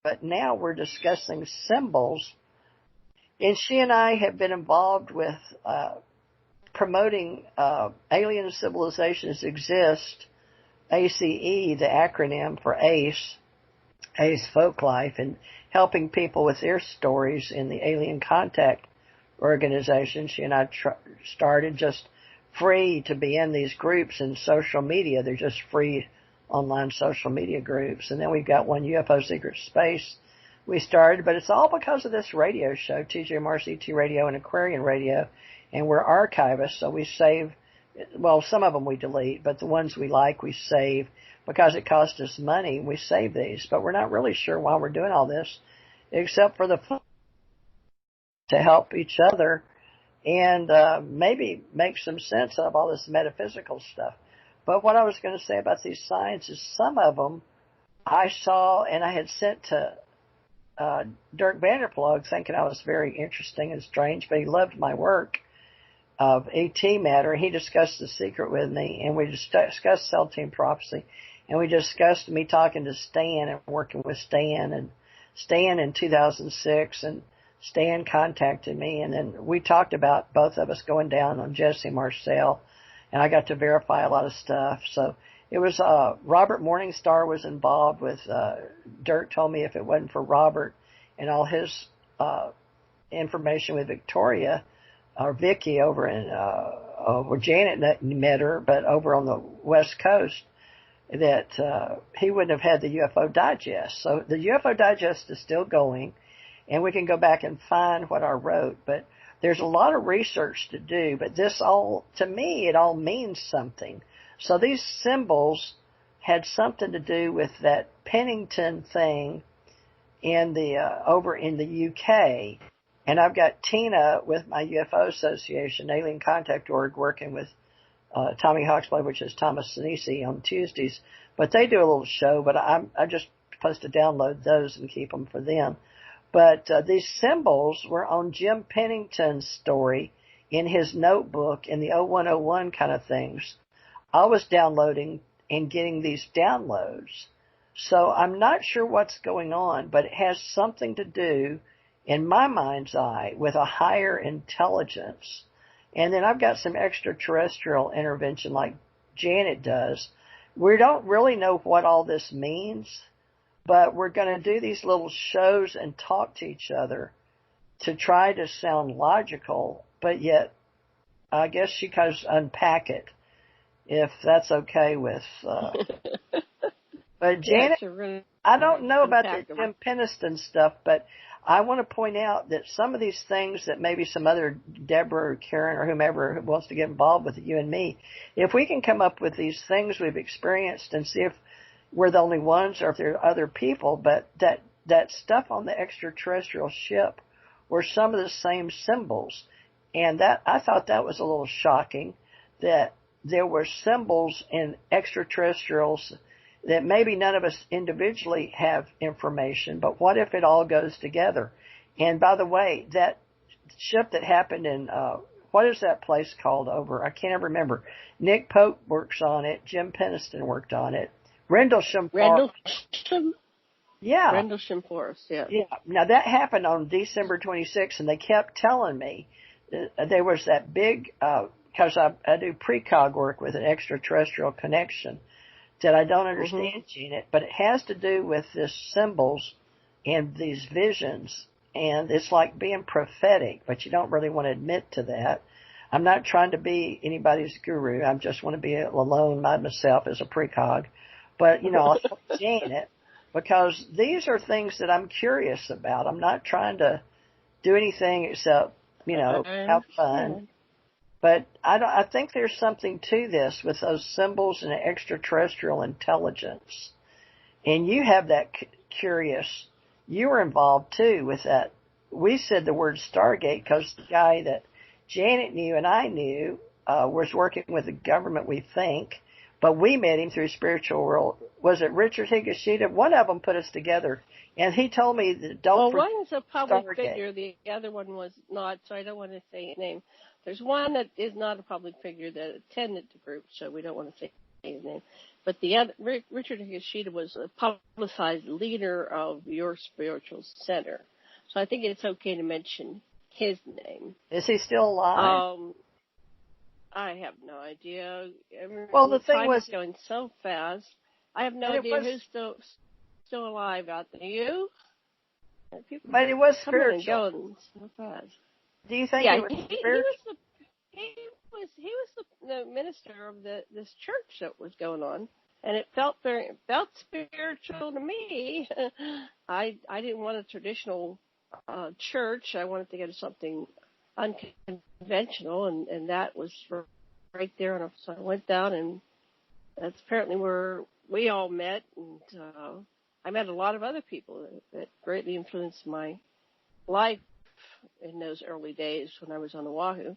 but now we're discussing symbols. And she and I have been involved with promoting Alien Civilizations Exist, ACE, the acronym for ACE Folklife, and helping people with their stories in the Alien Contact organization. She and I started just free to be in these groups in social media. They're just free online social media groups. And then we've got one, UFO Secret Space, we started, but it's all because of this radio show, TJ Morris ET Radio and Aquarian Radio, and we're archivists, so we save, well, some of them we delete, but the ones we like we save. Because it costs us money, we save these, but we're not really sure why we're doing all this, except for the fun to help each other and maybe make some sense of all this metaphysical stuff. But what I was going to say about these signs is some of them I saw and I had sent to Dirk Vanderplug, thinking I was very interesting and strange, but he loved my work of ET matter. He discussed The Secret with me, and we discussed Cell Team Prophecy, and we discussed me talking to Stan and working with Stan, and Stan in 2006, and Stan contacted me, and then we talked about both of us going down on Jesse Marcel, and I got to verify a lot of stuff. So it was Robert Morningstar was involved with Dirk told me if it wasn't for Robert and all his information with Victoria or Vicky over in where Janet met her, but over on the West Coast, that he wouldn't have had the UFO Digest. So the UFO Digest is still going, and we can go back and find what I wrote. But there's a lot of research to do, but this all, to me, it all means something. So these symbols had something to do with that Pennington thing in the over in the UK. And I've got Tina with my UFO Association, Alien Contact Org, working with Tommy Hawksblade, which is Thomas Sinisi, on Tuesdays. But they do a little show, but I'm just supposed to download those and keep them for them. But these symbols were on Jim Pennington's story in his notebook in the 0101 kind of things. I was downloading and getting these downloads. So I'm not sure what's going on, but it has something to do, in my mind's eye, with a higher intelligence. And then I've got some extraterrestrial intervention like Janet does. We don't really know what all this means, but we're going to do these little shows and talk to each other to try to sound logical, but yet I guess you guys unpack it, if that's okay with... But Janet, yeah, really, I don't know about the Jim Pennington stuff, but I want to point out that some of these things that maybe some other Deborah or Karen or whomever wants to get involved with, you and me, if we can come up with these things we've experienced and see if we're the only ones or if there are other people, but that stuff on the extraterrestrial ship were some of the same symbols. And that I thought that was a little shocking, that there were symbols in extraterrestrials that maybe none of us individually have information, but what if it all goes together? And by the way, that ship that happened in, what is that place called over? I can't ever remember. Nick Pope works on it. Jim Pennington worked on it. Rendlesham. Yeah. Rendlesham Forest, yeah. Yeah. Now that happened on December 26th, and they kept telling me there was that big, because I do precog work with an extraterrestrial connection, that I don't understand, Janet, but it has to do with these symbols and these visions, and it's like being prophetic, but you don't really want to admit to that. I'm not trying to be anybody's guru. I just want to be alone by myself as a precog. But, I'll help Janet, because these are things that I'm curious about. I'm not trying to do anything except, have fun. But I think there's something to this with those symbols and extraterrestrial intelligence. And you have that curious, you were involved too with that. We said the word Stargate because the guy that Janet knew and I knew was working with the government, we think. But we met him through spiritual world. Was it Richard Higashida? One of them put us together. And he told me that don't one is a public Stargate. figure. The other one was not, so I don't want to say his name. There's one that is not a public figure that attended the group, so we don't want to say his name. But the other, Richard Higashida was a publicized leader of your spiritual center. So I think it's okay to mention his name. Is he still alive? I have no idea. Well, the thing time was is going so fast. I have no idea who's still alive out there. You? People but it was coming and spiritual. going so fast. Do you think Yeah, it was spiritual? he was the minister of this church that was going on, and it felt spiritual to me. I didn't want a traditional church. I wanted to go to something unconventional, and that was right there. And so I went down, and that's apparently where we all met, and I met a lot of other people that greatly influenced my life in those early days when I was on Oahu.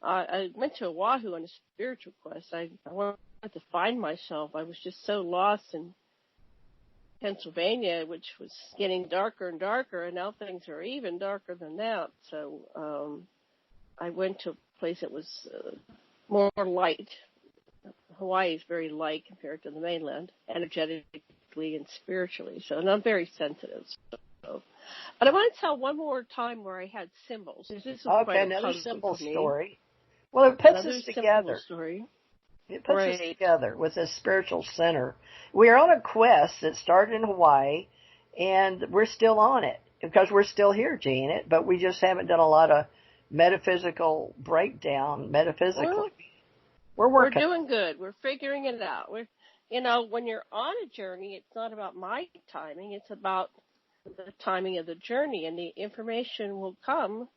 I went to Oahu on a spiritual quest. I wanted to find myself. I was just so lost in Pennsylvania, which was getting darker and darker, and now things are even darker than that. So I went to a place that was more light. Hawaii is very light compared to the mainland, energetically and spiritually. So, and I'm very sensitive. So. But I want to tell one more time where I had symbols. This is Okay, another symbol story. Well, it puts us together. Story. It puts us together with this spiritual center. We are on a quest that started in Hawaii, and we're still on it because we're still here, Janet, but we just haven't done a lot of metaphysical breakdown metaphysically. Well, we're working. We're doing good. We're figuring it out. When you're on a journey, it's not about my timing. It's about the timing of the journey, and the information will come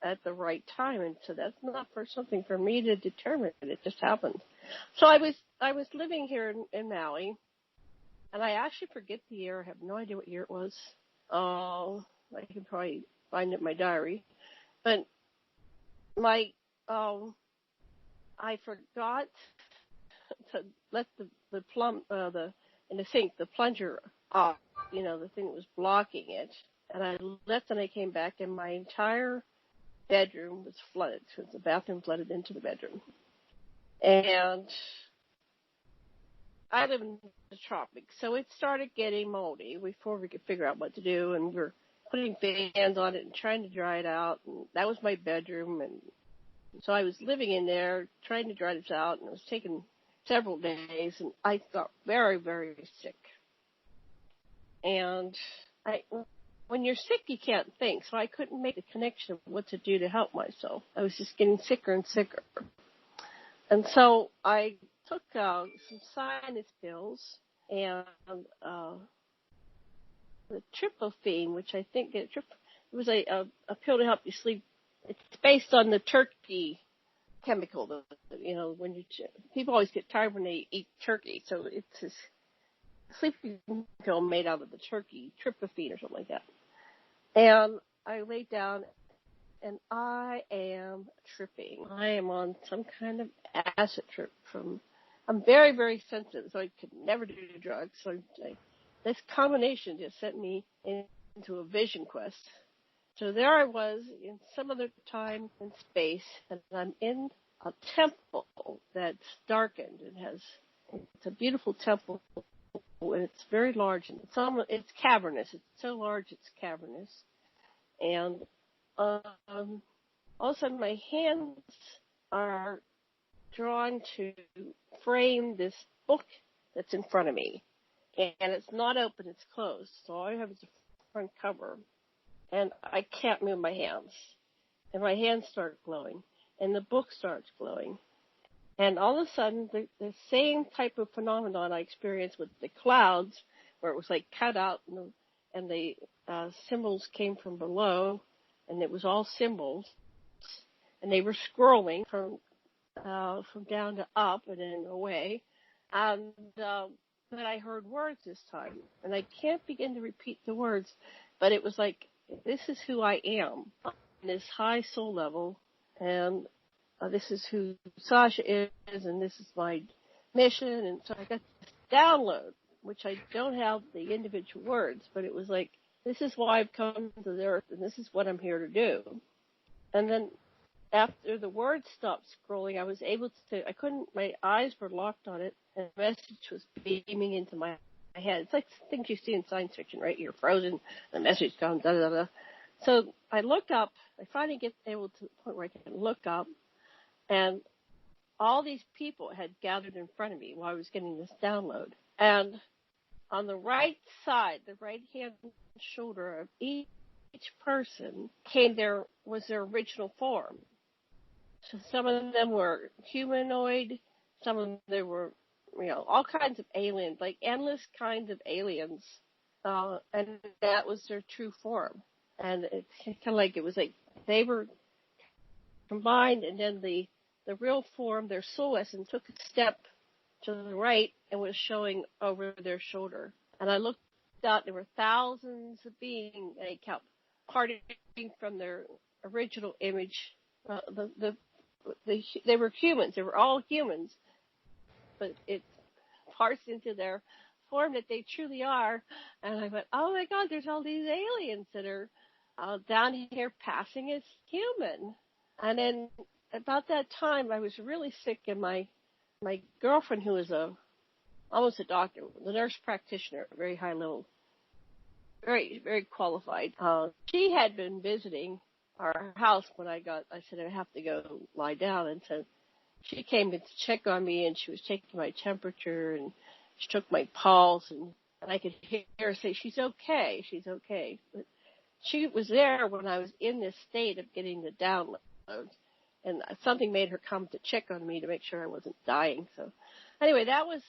at the right time. And so that's not something for me to determine. It just happened. So I was living here in Maui, and I actually forget the year. I have no idea what year it was. I can probably find it in my diary. But I forgot to let in the sink, the plunger off, the thing that was blocking it. And I left and I came back and my entire bedroom was flooded. So the bathroom flooded into the bedroom. And I live in the tropics, so it started getting moldy before we could figure out what to do. And we're putting fans on it and trying to dry it out. And that was my bedroom. And so I was living in there trying to dry this out, and it was taking several days, and I got very, very sick. And when you're sick, you can't think, so I couldn't make the connection of what to do to help myself. I was just getting sicker and sicker. And so I took some sinus pills and the tryptophan, which I think it was a pill to help you sleep. It's based on the turkey chemical. When people always get tired when they eat turkey, so it's this sleeping pill made out of the turkey, tryptophan or something like that. And I laid down, and I am tripping. I am on some kind of acid trip I'm very, very sensitive, so I could never do drugs. So this combination just sent me into a vision quest. So there I was in some other time and space, and I'm in a temple that's darkened. It's a beautiful temple, and it's very large, and it's cavernous. It's so large, it's cavernous. And all of a sudden, my hands are drawn to frame this book that's in front of me, and it's not open; it's closed. So all I have is the front cover. And I can't move my hands. And my hands start glowing. And the book starts glowing. And all of a sudden, the same type of phenomenon I experienced with the clouds, where it was like cut out and the symbols came from below, and it was all symbols. And they were scrolling from down to up and then away. And then I heard words this time. And I can't begin to repeat the words, but it was like, this is who I am on this high soul level, and this is who Sasha is, and this is my mission. And so I got this download, which I don't have the individual words, but it was like, this is why I've come to the earth, and this is what I'm here to do. And then after the words stopped scrolling, I was able to, my eyes were locked on it, and the message was beaming into my head. It's like things you see in science fiction, right? You're frozen, the message comes, da da da. So I look up, I finally get able to the point where I can look up, and all these people had gathered in front of me while I was getting this download. And on the right side, the right hand shoulder of each person was their original form. So some of them were humanoid, some of them were, all kinds of aliens, like endless kinds of aliens. And that was their true form. And it's kind of like, it was like they were combined, and then the real form, their soul essence, took a step to the right and was showing over their shoulder. And I looked out, there were thousands of beings, and they kept parting from their original image. They were humans. They were all humans, but it parsed into their form that they truly are. And I went, oh my God, there's all these aliens that are down here passing as human. And then about that time, I was really sick, and my girlfriend, who was almost a doctor, the nurse practitioner, very high level, very, very qualified. She had been visiting our house when I said I have to go lie down, and so she came to check on me, and she was taking my temperature, and she took my pulse, and I could hear her say, she's okay. But she was there when I was in this state of getting the download, and something made her come to check on me to make sure I wasn't dying. So anyway, that was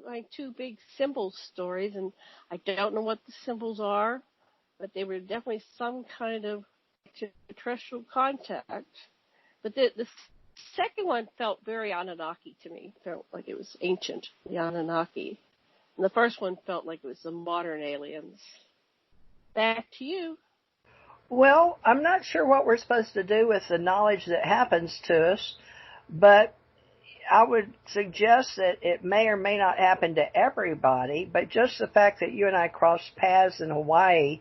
my two big symbol stories, and I don't know what the symbols are, but they were definitely some kind of extraterrestrial contact. But the second one felt very Anunnaki to me. Felt like it was ancient, the Anunnaki. And the first one felt like it was the modern aliens. Back to you. Well, I'm not sure what we're supposed to do with the knowledge that happens to us, but I would suggest that it may or may not happen to everybody, but just the fact that you and I crossed paths in Hawaii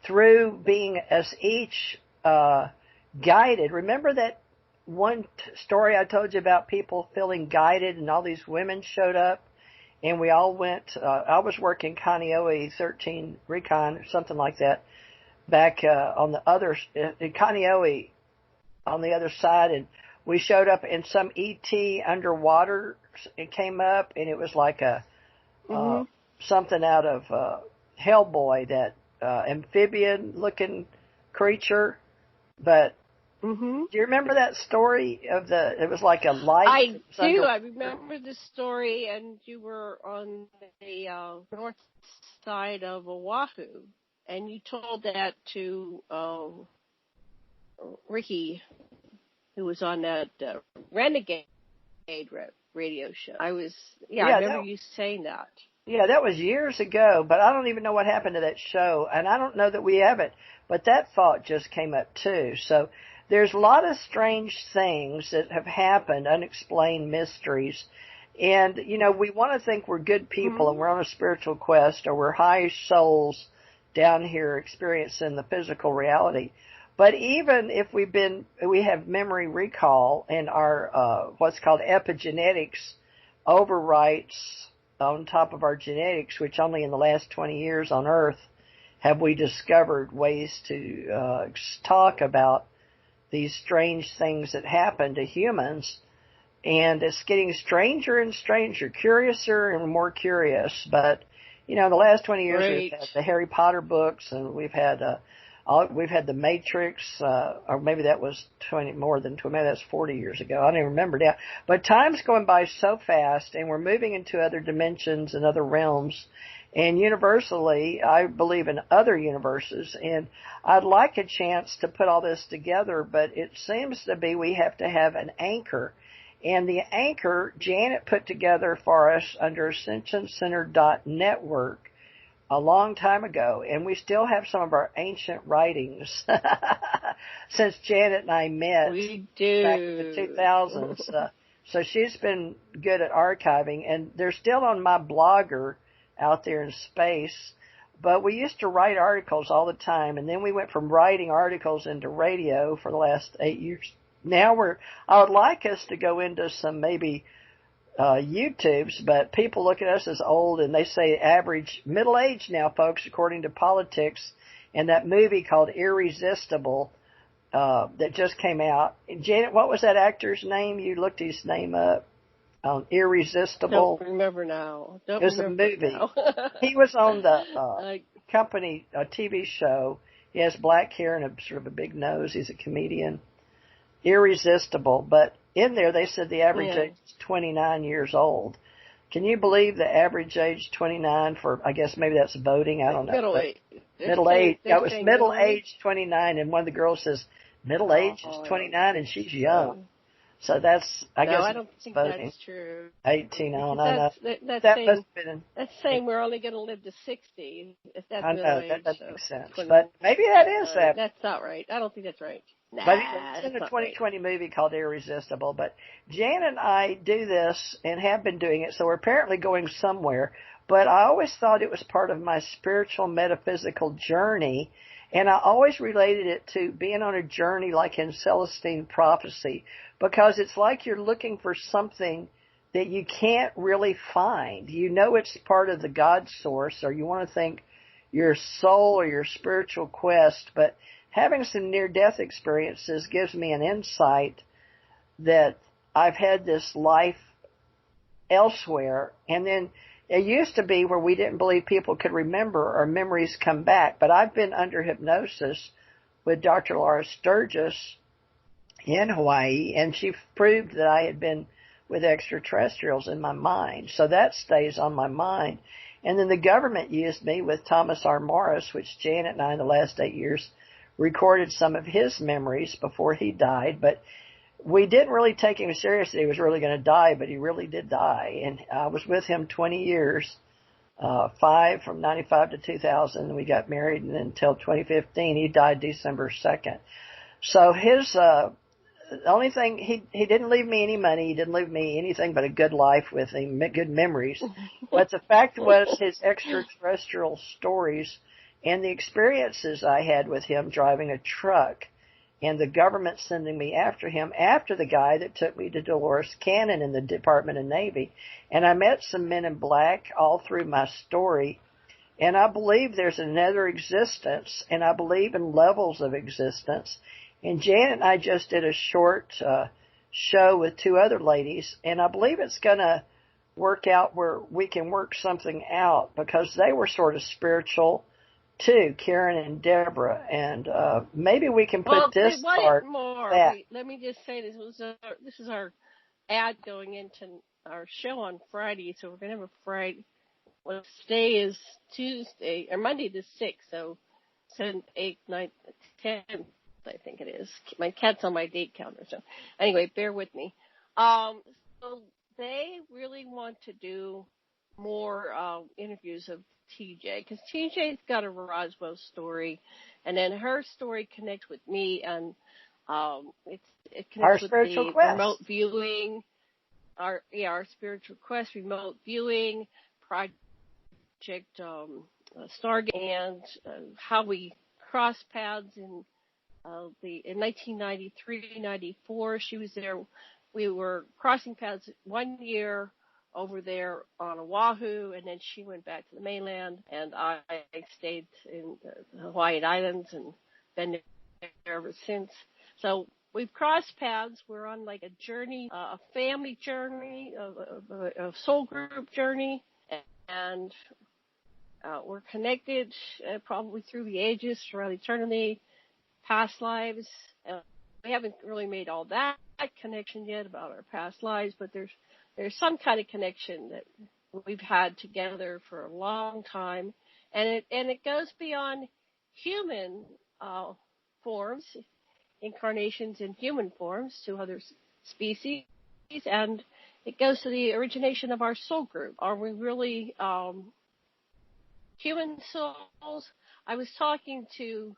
through being us each guided. Remember that one story I told you about people feeling guided, and all these women showed up, and we all went, I was working Kaneohe 13 Recon, something like that, back on the other, in Kaneohe on the other side, and we showed up in some ET underwater. It came up, and it was like a something out of Hellboy, that amphibian-looking creature. But do you remember that story of it was like a light? I do. I remember the story, and you were on the north side of Oahu, and you told that to Ricky, who was on that Renegade radio show. I remember you saying that. Yeah, that was years ago, but I don't even know what happened to that show, and I don't know that we have it, but that thought just came up too. So there's a lot of strange things that have happened, unexplained mysteries, and, we want to think we're good people and we're on a spiritual quest, or we're high souls down here experiencing the physical reality. But even if we have memory recall, and our what's called epigenetics overwrites on top of our genetics, which only in the last 20 years on Earth have we discovered ways to talk about these strange things that happen to humans. And it's getting stranger and stranger, curiouser and more curious. But, the last 20 years we've had the Harry Potter books, and we've had the Matrix, or maybe that was maybe that's 40 years ago. I don't even remember now. But time's going by so fast, and we're moving into other dimensions and other realms. And universally, I believe in other universes. And I'd like a chance to put all this together, but it seems to be we have to have an anchor. And the anchor, Janet put together for us under ascensioncenter.network a long time ago, and we still have some of our ancient writings since Janet and I met back in the 2000s. So she's been good at archiving, and they're still on my blogger out there in space. But we used to write articles all the time, and then we went from writing articles into radio for the last 8 years. now I would like us to go into some maybe YouTubes, but people look at us as old, and they say average middle age now, folks, according to politics. And that movie called Irresistible that just came out. Janet, what was that actor's name? You looked his name up. Irresistible. Don't remember now. It was a movie. He was on the company TV show. He has black hair and sort of a big nose. He's a comedian. Irresistible. But in there, they said the average age is 29 years old. Can you believe the average age 29 for, I guess maybe that's voting, I don't know. Middle age. Middle age. Yeah, it was middle age 29, and one of the girls says middle age is 29 and she's young. So that's, I guess, I don't think voting. That's true. 18, I don't know. That's saying we're only going to live to 60. If that's I know, age, that doesn't make sense. But maybe that is that. That's not right. I don't think that's right. Nah, but it's in a 2020 movie called Irresistible. But Jan and I do this and have been doing it, so we're apparently going somewhere. But I always thought it was part of my spiritual metaphysical journey, and I always related it to being on a journey like in Celestine prophecy, because it's like you're looking for something that you can't really find. You know it's part of the God source, or you want to think your soul or your spiritual quest, but having some near-death experiences gives me an insight that I've had this life elsewhere. And then it used to be where we didn't believe people could remember or memories come back. But I've been under hypnosis with Dr. Laura Sturgis in Hawaii, and she proved that I had been with extraterrestrials in my mind. So that stays on my mind. And then the government used me with Thomas R. Morris, which Janet and I in the last 8 years recorded some of his memories before he died, but we didn't really take him seriously. He was really going to die, but he really did die. And I was with him 20 years, 5 from 95 to 2000. And we got married, and then until 2015, he died December 2nd. So his, the only thing, he didn't leave me any money. He didn't leave me anything but a good life with him, good memories. But the fact was his extraterrestrial stories and the experiences I had with him driving a truck, and the government sending me after him, after the guy that took me to Dolores Cannon in the Department of Navy. And I met some men in black all through my story. And I believe there's another existence, and I believe in levels of existence. And Janet and I just did a short show with 2 other ladies, and I believe it's going to work out where we can work something out, because they were sort of spiritual too, Karen and Deborah, and maybe we can put this part back. Let me just say this is our ad going into our show on Friday, so we're going to have a Friday. Well, today is Tuesday, or Monday the 6th, so 7th, 8th, 9th, 10th, I think it is. My cat's on my date counter, so anyway, bear with me. So they really want to do more interviews of TJ, because TJ's got a Roswell story, and then her story connects with me, and it connects with the remote viewing, our spiritual quest, remote viewing, Project Stargate, and how we crossed paths in 1993, 94. She was there. We were crossing paths 1 year over there on Oahu, and then she went back to the mainland, and I stayed in the Hawaiian Islands and been there ever since. So we've crossed paths. We're on like a journey, a family journey, a soul group journey, and we're connected probably through the ages, throughout eternity, past lives. We haven't really made all that connection yet about our past lives, but there's some kind of connection that we've had together for a long time, and it goes beyond human forms, incarnations in human forms to other species, and it goes to the origination of our soul group. Are we really human souls? I was talking to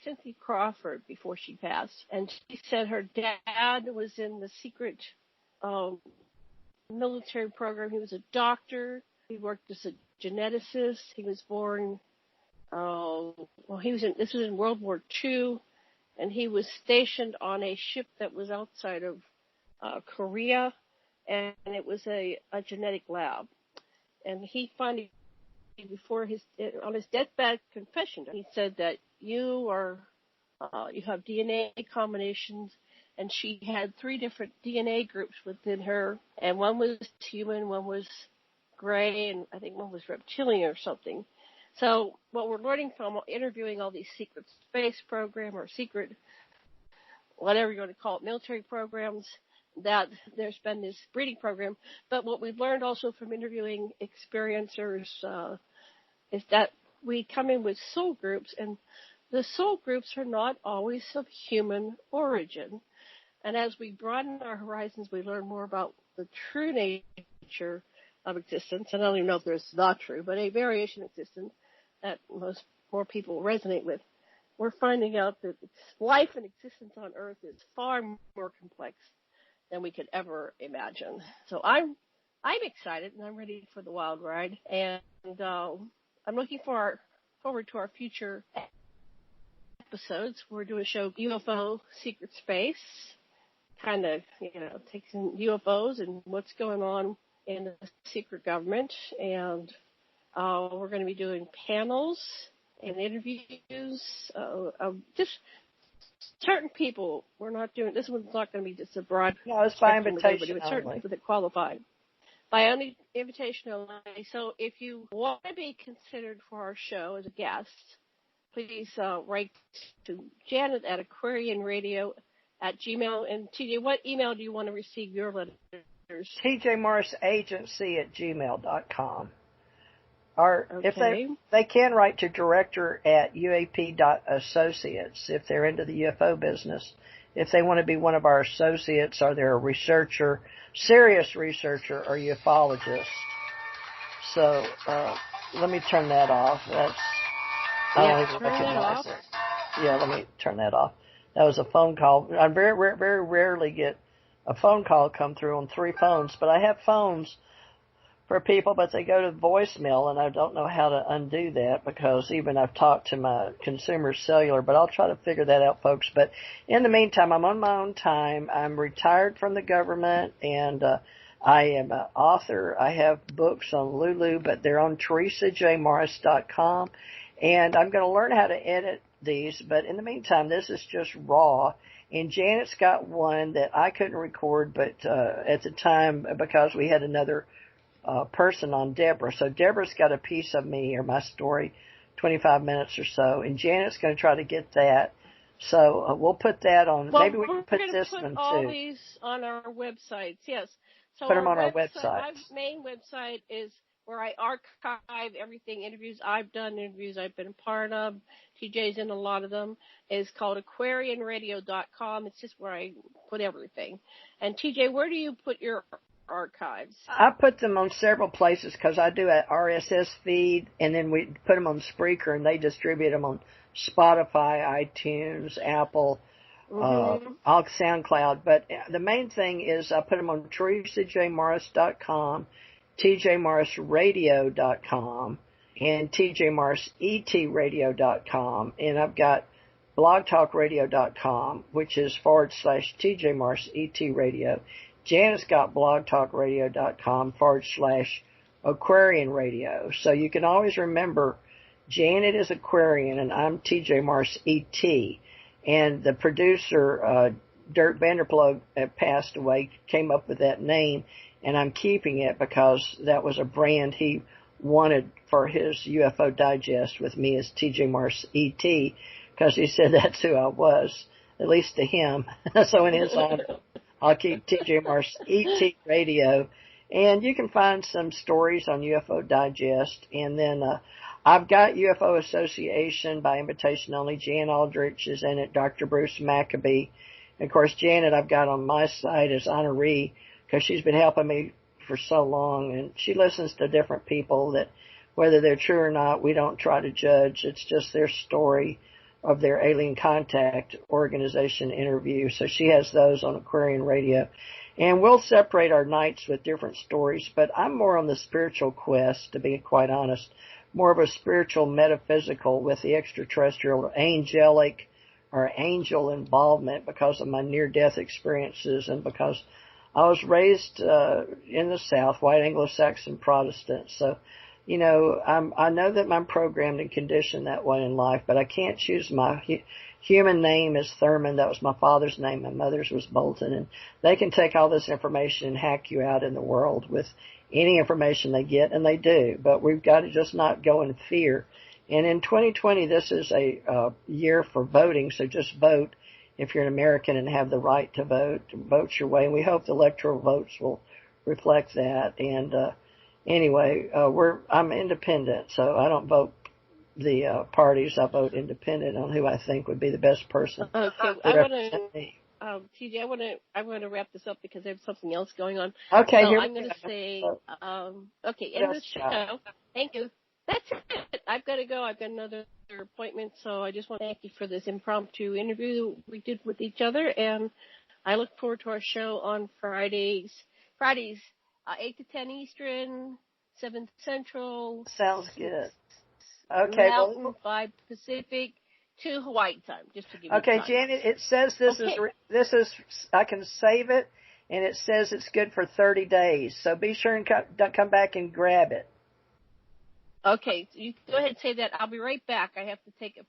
Cynthia Crawford before she passed, and she said her dad was in the secret military program. He was a doctor. He worked as a geneticist. He was born, this was in World War II, and he was stationed on a ship that was outside of Korea, and it was a genetic lab. And he finally, on his deathbed confession, he said that you have DNA combinations, and she had 3 different DNA groups within her, and one was human, one was gray, and I think one was reptilian or something. So what we're learning from interviewing all these secret space program or secret, whatever you want to call it, military programs, that there's been this breeding program. But what we've learned also from interviewing experiencers is that we come in with soul groups, and the soul groups are not always of human origin. And as we broaden our horizons, we learn more about the true nature of existence. And I don't even know if there's not true, but a variation of existence that more people resonate with. We're finding out that life and existence on Earth is far more complex than we could ever imagine. So I'm excited, and I'm ready for the wild ride. And I'm looking forward to our future episodes. We're doing a show, UFO Secret Space, kind of, taking UFOs and what's going on in the secret government. And we're going to be doing panels and interviews of just certain people. We're not doing, this one's not going to be just a broad. No, it's by invitation but certain people that qualify. By only invitation only. So if you want to be considered for our show as a guest, please write to Janet at aquarianradio@gmail. And TJ, what email do you want to receive your letters? tjmorrisagency@gmail.com. Or okay. If they can write to director at uap.associates if they're into the UFO business. If they want to be one of our associates, or they're a researcher, serious researcher, or ufologist. So let me turn that off. I don't even recognize it. Yeah, let me turn that off. That was a phone call. I very rarely get a phone call come through on 3 phones, but I have phones for people, but they go to voicemail, and I don't know how to undo that, because even I've talked to my consumer cellular, but I'll try to figure that out, folks. But in the meantime, I'm on my own time. I'm retired from the government, and I am an author. I have books on Lulu, but they're on TheresaJMorris.com, and I'm going to learn how to edit these. But in the meantime, this is just raw. And Janet's got one that I couldn't record, but at the time, because we had another person on Deborah. So Deborah's got a piece of me or my story, 25 minutes or so, and Janet's going to try to get that. So we'll put that on. Well, maybe we can put this one too. All these on our websites, yes. So put them on our website. website. My main website is where I archive everything, interviews I've done, interviews I've been a part of. TJ's in a lot of them. It's called aquarianradio.com. It's just where I put everything. And TJ, where do you put your archives? I put them on several places, because I do an RSS feed, and then we put them on Spreaker, and they distribute them on Spotify, iTunes, Apple, all SoundCloud. But the main thing is I put them on TheresaJMorris.com, TJMorrisRadio.com, and TJMorrisETRadio.com, and I've got BlogTalkRadio.com, which is /TJMorrisETRadio. Janet's got blogtalkradio.com /Aquarian Radio. So you can always remember Janet is Aquarian and I'm TJ Morris ET. And the producer, Dirk Vanderplug, passed away, came up with that name, and I'm keeping it because that was a brand he wanted for his UFO Digest with me as TJ Morris ET, because he said that's who I was, at least to him. So in his honor, I'll keep TJ Morris ET Radio. And you can find some stories on UFO Digest. And then I've got UFO Association by invitation only. Jan Aldrich is in it, Dr. Bruce Maccabee. And of course, Janet I've got on my side as honoree, because she's been helping me for so long. And she listens to different people that, whether they're true or not, we don't try to judge. It's just their story of their alien contact organization interview. So she has those on Aquarian Radio. And we'll separate our nights with different stories, but I'm more on the spiritual quest, to be quite honest, more of a spiritual metaphysical with the extraterrestrial, angelic, or angel involvement because of my near-death experiences and because I was raised in the South, white Anglo-Saxon Protestant. So, you know, I know that I'm programmed and conditioned that way in life, but I can't choose my human name is Thurman. That was my father's name. My mother's was Bolton. And they can take all this information and hack you out in the world with any information they get, and they do. But we've got to just not go in fear. And in 2020, this is a year for voting, so just vote if you're an American and have the right to vote your way. And we hope the electoral votes will reflect that. And anyway, I'm independent, so I don't vote the parties. I vote independent on who I think would be the best person Okay, to represent me. TJ, I want to wrap this up because there's something else going on. Okay, so here I'm going to say, okay, end the show. Thank you. That's it. I've got to go. I've got another appointment, so I just want to thank you for this impromptu interview we did with each other, and I look forward to our show on Fridays, 8 to 10 Eastern, 7 Central. Sounds good. Okay, Mountain, 5 Pacific, 2 Hawaii time, just to give you okay, time. Janet, it says this is I can save it, and it says it's good for 30 days. So be sure and come back and grab it. Okay, so you go ahead and say that. I'll be right back. I have to take a